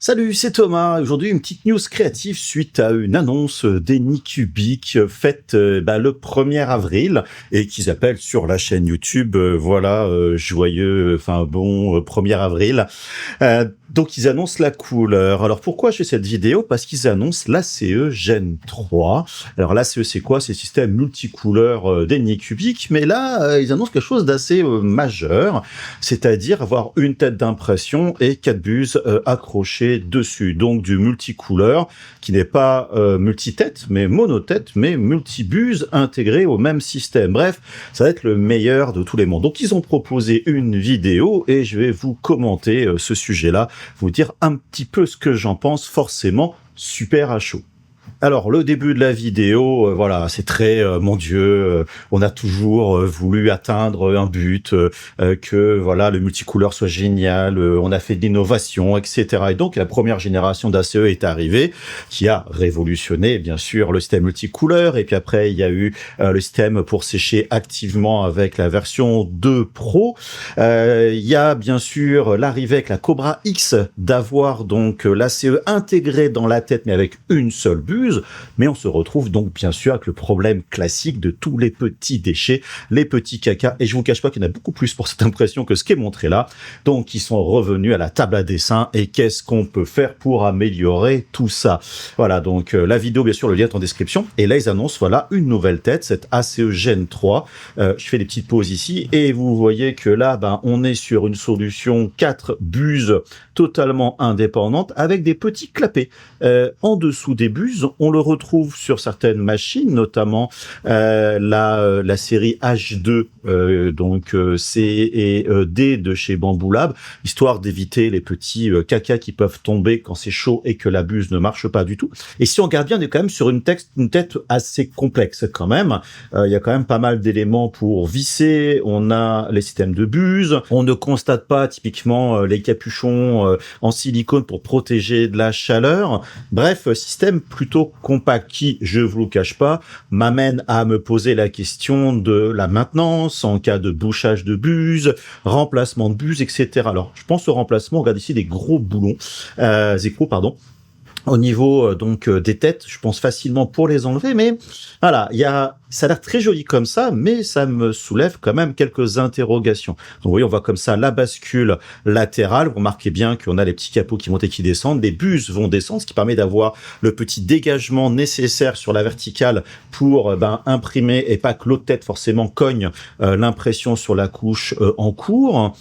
Salut, c'est Thomas. Aujourd'hui, une petite news créative suite à une annonce d'Anycubic faite le 1er avril et qu'ils appellent sur la chaîne YouTube, joyeux, 1er avril. Donc, ils annoncent la couleur. Alors, pourquoi je fais cette vidéo? Parce qu'ils annoncent l'ACE Gen 3. Alors, l'ACE, c'est quoi? C'est le système multicouleur d'Anycubic. Mais là, ils annoncent quelque chose d'assez majeur, c'est-à-dire avoir une tête d'impression et 4 buses accrochées dessus. Donc, du multicouleur qui n'est pas multi-tête, mais monotête, mais multi-buse intégrée au même système. Bref, ça va être le meilleur de tous les mondes. Donc, ils ont proposé une vidéo et je vais vous commenter ce sujet-là, vous dire un petit peu ce que j'en pense, forcément super à chaud. Alors, le début de la vidéo, c'est très, mon Dieu, on a toujours voulu atteindre un but, que le multicouleur soit génial, on a fait de l'innovation, etc. Et donc, la première génération d'ACE est arrivée, qui a révolutionné, bien sûr, le système multicouleur. Et puis après, il y a eu le système pour sécher activement avec la version 2 Pro. Il y a, bien sûr, l'arrivée avec la Cobra X, d'avoir donc l'ACE intégré dans la tête, mais avec une seule buse. Mais on se retrouve donc bien sûr avec le problème classique de tous les petits déchets, les petits cacas, et je vous cache pas qu'il y en a beaucoup plus pour cette impression que ce qui est montré là. Donc ils sont revenus à la table à dessin, et qu'est-ce qu'on peut faire pour améliorer tout ça? Voilà, donc la vidéo, bien sûr, le lien est en description, et là ils annoncent une nouvelle tête, cette ACE Gen 3. Je fais des petites pauses ici, et vous voyez que là, on est sur une solution 4 buses totalement indépendante, avec des petits clapets en dessous des buses. On le retrouve sur certaines machines, notamment la série H2, C et D de chez Bamboo Lab, histoire d'éviter les petits cacas qui peuvent tomber quand c'est chaud et que la buse ne marche pas du tout. Et si on regarde bien, on est quand même sur une tête assez complexe quand même. Il y a quand même pas mal d'éléments pour visser. On a les systèmes de buse. On ne constate pas typiquement les capuchons en silicone pour protéger de la chaleur. Bref, système plutôt compact qui, je vous le cache pas, m'amène à me poser la question de la maintenance en cas de bouchage de buse, remplacement de buse, etc. Alors, je pense au remplacement. On regarde ici des gros boulons, écrous, pardon. Au niveau des têtes, je pense facilement pour les enlever, mais voilà, ça a l'air très joli comme ça, mais ça me soulève quand même quelques interrogations. Donc vous voyez, on voit comme ça la bascule latérale. Vous remarquez bien qu'on a les petits capots qui montent et qui descendent. Les buses vont descendre, ce qui permet d'avoir le petit dégagement nécessaire sur la verticale pour imprimer, et pas que l'autre tête forcément cogne l'impression sur la couche en cours.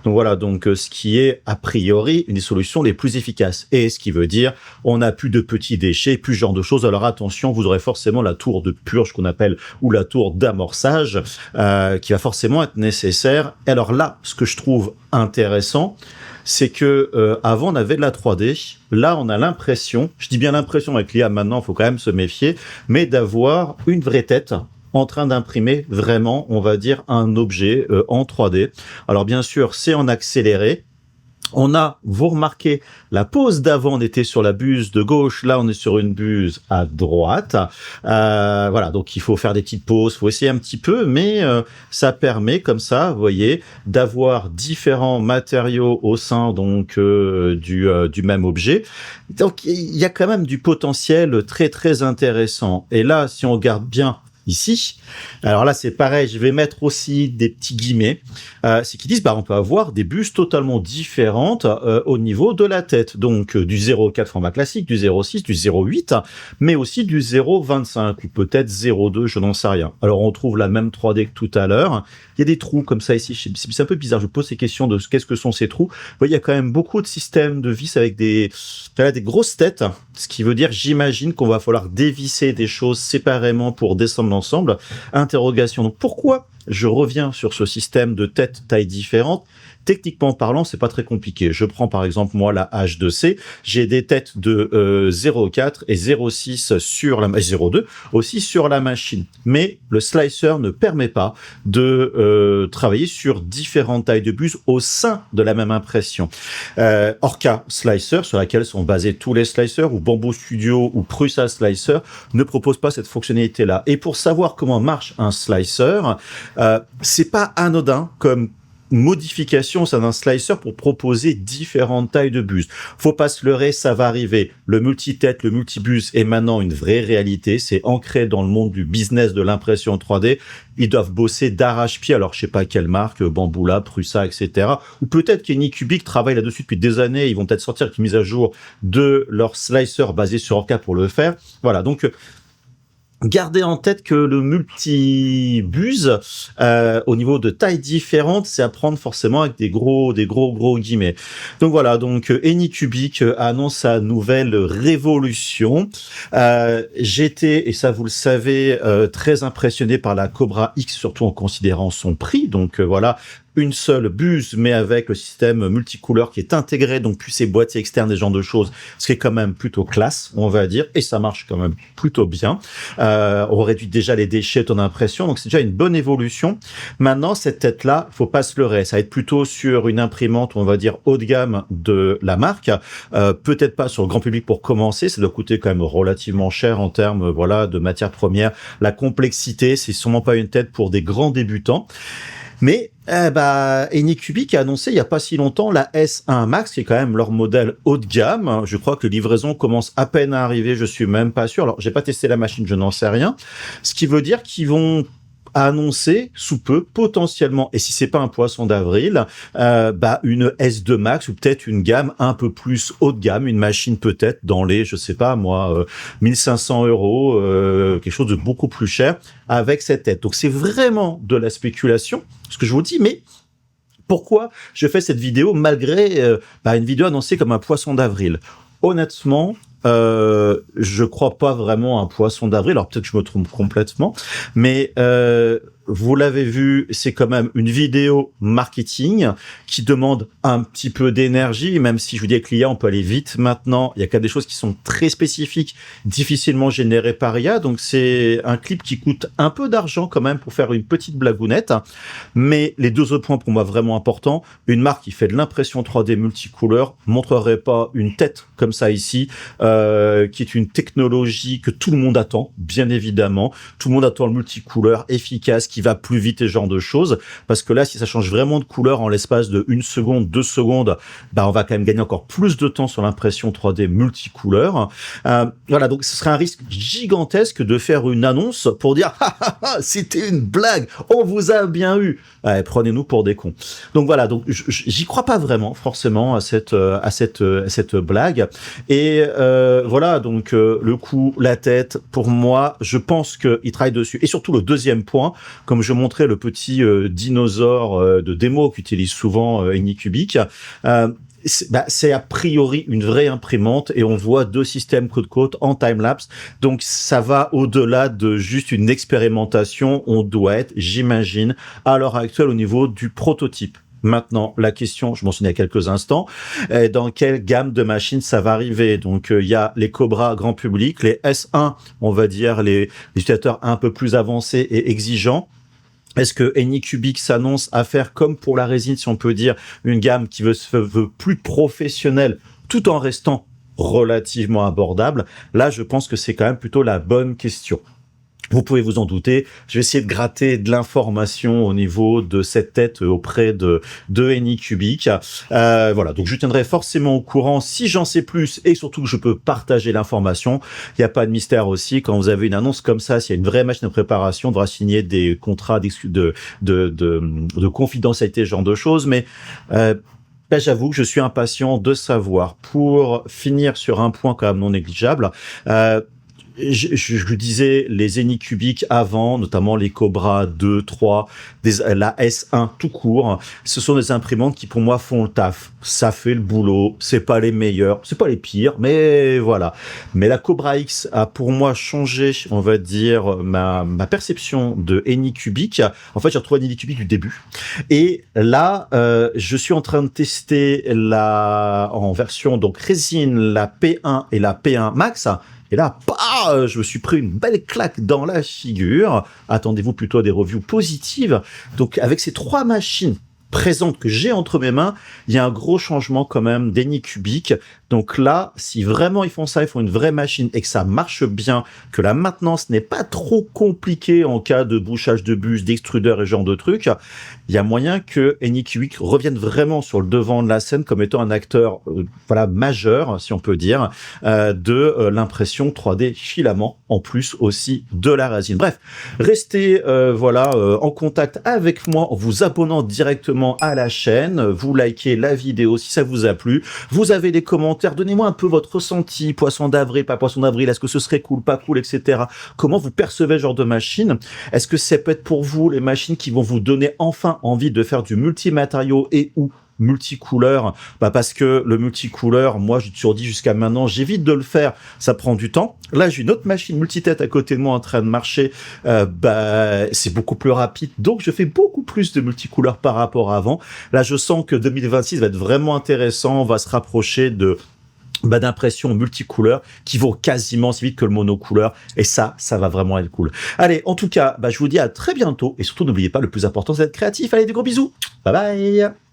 Donc voilà, ce qui est a priori une des solutions les plus efficaces. Et ce qui veut dire on n'a plus de petits déchets, plus ce genre de choses. Alors attention, vous aurez forcément la tour de purge qu'on appelle, ou la tour d'amorçage, qui va forcément être nécessaire. Et alors là, ce que je trouve intéressant, c'est que avant on avait de la 3D, là on a l'impression, je dis bien l'impression avec l'IA maintenant, il faut quand même se méfier, mais d'avoir une vraie tête en train d'imprimer vraiment, on va dire, un objet en 3D. Alors bien sûr, c'est en accéléré. Vous remarquez, la pose d'avant, on était sur la buse de gauche, là on est sur une buse à droite. Donc il faut faire des petites pauses, il faut essayer un petit peu, mais ça permet comme ça, vous voyez, d'avoir différents matériaux au sein du même objet. Donc il y a quand même du potentiel très très intéressant. Et là, si on regarde bien ici, alors là c'est pareil, je vais mettre aussi des petits guillemets, c'est qu'ils disent on peut avoir des buses totalement différentes au niveau de la tête, donc du 0,4 format classique, du 0,6, du 0,8, mais aussi du 0,25 ou peut-être 0,2, je n'en sais rien. Alors on trouve la même 3D que tout à l'heure. Il y a des trous comme ça ici, c'est un peu bizarre, je pose ces questions de qu'est-ce que sont ces trous. Vous voyez, il y a quand même beaucoup de systèmes de vis avec des grosses têtes, ce qui veut dire, j'imagine, qu'on va falloir dévisser des choses séparément pour descendre l'ensemble. Interrogation. Donc pourquoi je reviens sur ce système de têtes tailles différentes? Techniquement parlant, c'est pas très compliqué. Je prends par exemple moi la H2C, j'ai des têtes de 0,4 et 0,6 sur la 0,2 aussi sur la machine. Mais le slicer ne permet pas de travailler sur différentes tailles de buse au sein de la même impression. Orca Slicer, sur laquelle sont basés tous les slicers, ou Bamboo Studio ou Prusa Slicer, ne propose pas cette fonctionnalité-là. Et pour savoir comment marche un slicer, c'est pas anodin comme modification c'est d'un slicer pour proposer différentes tailles de bus. Faut pas se leurrer, ça va arriver. Le multi-tête, le multibus est maintenant une vraie réalité. C'est ancré dans le monde du business de l'impression 3D. Ils doivent bosser d'arrache-pied. Alors, je sais pas quelle marque, Bamboula, Prusa, etc. Ou peut-être qu'Anycubic travaille là-dessus depuis des années. Ils vont peut-être sortir une mise à jour de leur slicer basé sur Orca pour le faire. Voilà. Donc, gardez en tête que le multibus, au niveau de tailles différentes, c'est à prendre forcément avec des gros guillemets. Donc voilà, donc Anycubic annonce sa nouvelle révolution. J'étais, et ça vous le savez, très impressionné par la Cobra X, surtout en considérant son prix. Donc voilà, une seule buse, mais avec le système multicouleur qui est intégré, donc plus ses boîtiers externes, des genres de choses, ce qui est quand même plutôt classe, on va dire, et ça marche quand même plutôt bien. On réduit déjà les déchets de ton impression, donc c'est déjà une bonne évolution. Maintenant, cette tête-là, faut pas se leurrer, ça va être plutôt sur une imprimante, on va dire, haut de gamme de la marque, peut-être pas sur le grand public pour commencer, ça doit coûter quand même relativement cher en termes, voilà, de matières premières. La complexité, c'est sûrement pas une tête pour des grands débutants. Mais Anycubic a annoncé il y a pas si longtemps la S1 Max, qui est quand même leur modèle haut de gamme. Je crois que les livraisons commencent à peine à arriver, je suis même pas sûr. Alors, j'ai pas testé la machine, je n'en sais rien. Ce qui veut dire qu'ils vont annoncer sous peu, potentiellement, et si c'est pas un poisson d'avril, une S2 Max ou peut-être une gamme un peu plus haut de gamme, une machine peut-être dans les, je sais pas moi, 1500 €, quelque chose de beaucoup plus cher avec cette tête. Donc c'est vraiment de la spéculation, ce que je vous dis, mais pourquoi je fais cette vidéo malgré une vidéo annoncée comme un poisson d'avril? Honnêtement, je crois pas vraiment à un poisson d'avril. Alors peut-être que je me trompe complètement, mais vous l'avez vu, c'est quand même une vidéo marketing qui demande un petit peu d'énergie, même si je vous dis avec l'IA, on peut aller vite maintenant. Il y a quand même des choses qui sont très spécifiques, difficilement générées par IA. Donc, c'est un clip qui coûte un peu d'argent quand même pour faire une petite blagounette. Mais les deux autres points pour moi vraiment importants, une marque qui fait de l'impression 3D multicouleur montrerait pas une tête comme ça ici, qui est une technologie que tout le monde attend, bien évidemment. Tout le monde attend le multicouleur efficace, qui va plus vite et ce genre de choses, parce que là, si ça change vraiment de couleur en l'espace de 1 seconde, 2 secondes, on va quand même gagner encore plus de temps sur l'impression 3D multicouleur. Voilà, donc ce serait un risque gigantesque de faire une annonce pour dire c'était une blague, on vous a bien eu. Prenez-nous pour des cons. Donc voilà, donc j'y crois pas vraiment forcément à cette blague. Et voilà, donc le cou, la tête, pour moi, je pense qu'il travaille dessus. Et surtout le deuxième point, comme je montrais le petit dinosaure de démo qu'utilise souvent Anycubic, c'est a priori une vraie imprimante et on voit deux systèmes côte-côte en time-lapse. Donc, ça va au-delà de juste une expérimentation. On doit être, j'imagine, à l'heure actuelle au niveau du prototype. Maintenant, la question, je mentionnais il y a quelques instants, dans quelle gamme de machines ça va arriver. Donc, il y a les Cobra grand public, les S1, on va dire les utilisateurs un peu plus avancés et exigeants. Est-ce que Anycubic s'annonce à faire comme pour la résine, si on peut dire, une gamme qui veut plus professionnelle, tout en restant relativement abordable? Là, je pense que c'est quand même plutôt la bonne question. Vous pouvez vous en douter. Je vais essayer de gratter de l'information au niveau de cette tête auprès de Anycubic. Voilà. Donc, je tiendrai forcément au courant si j'en sais plus et surtout que je peux partager l'information. Il n'y a pas de mystère aussi. Quand vous avez une annonce comme ça, s'il y a une vraie machine de préparation, on devra signer des contrats de confidentialité, ce genre de choses. Mais, j'avoue que je suis impatient de savoir. Pour finir sur un point quand même non négligeable, je disais les Anycubic avant, notamment les Cobra 2, 3, la S1 tout court, ce sont des imprimantes qui pour moi font le taf. Ça fait le boulot, c'est pas les meilleurs, c'est pas les pires, mais voilà. Mais la Cobra X a pour moi changé, on va dire, ma perception de Anycubic. En fait, j'ai retrouvé Anycubic du début. Et là, je suis en train de tester en version donc résine, la P1 et la P1 Max. Et là, je me suis pris une belle claque dans la figure. Attendez-vous plutôt à des reviews positives. Donc, avec ces trois machines présentes que j'ai entre mes mains, il y a un gros changement quand même d'Anycubic Donc là, si vraiment ils font ça, ils font une vraie machine et que ça marche bien, que la maintenance n'est pas trop compliquée en cas de bouchage de bus, d'extrudeur et ce genre de trucs, il y a moyen que Anycubic revienne vraiment sur le devant de la scène comme étant un acteur voilà majeur, si on peut dire, de l'impression 3D filament, en plus aussi de la résine. Bref, restez voilà en contact avec moi en vous abonnant directement à la chaîne, vous likez la vidéo si ça vous a plu, vous avez des commentaires, donnez-moi un peu votre ressenti, poisson d'avril, pas poisson d'avril, est-ce que ce serait cool, pas cool, etc. Comment vous percevez ce genre de machine? Est-ce que ça peut être pour vous les machines qui vont vous donner enfin envie de faire du multimatériau et ou multicouleur? Parce que le multicouleur, moi j'ai toujours dit jusqu'à maintenant, j'évite de le faire, ça prend du temps. Là j'ai une autre machine multitête à côté de moi en train de marcher, c'est beaucoup plus rapide, donc je fais beaucoup plus de multicouleurs par rapport à avant. Là je sens que 2026 va être vraiment intéressant, on va se rapprocher de d'impressions multicouleurs qui vont quasiment aussi vite que le monocouleur, et ça va vraiment être cool. Allez, en tout cas, je vous dis à très bientôt, et surtout n'oubliez pas, le plus important c'est d'être créatif. Allez, des gros bisous, bye bye.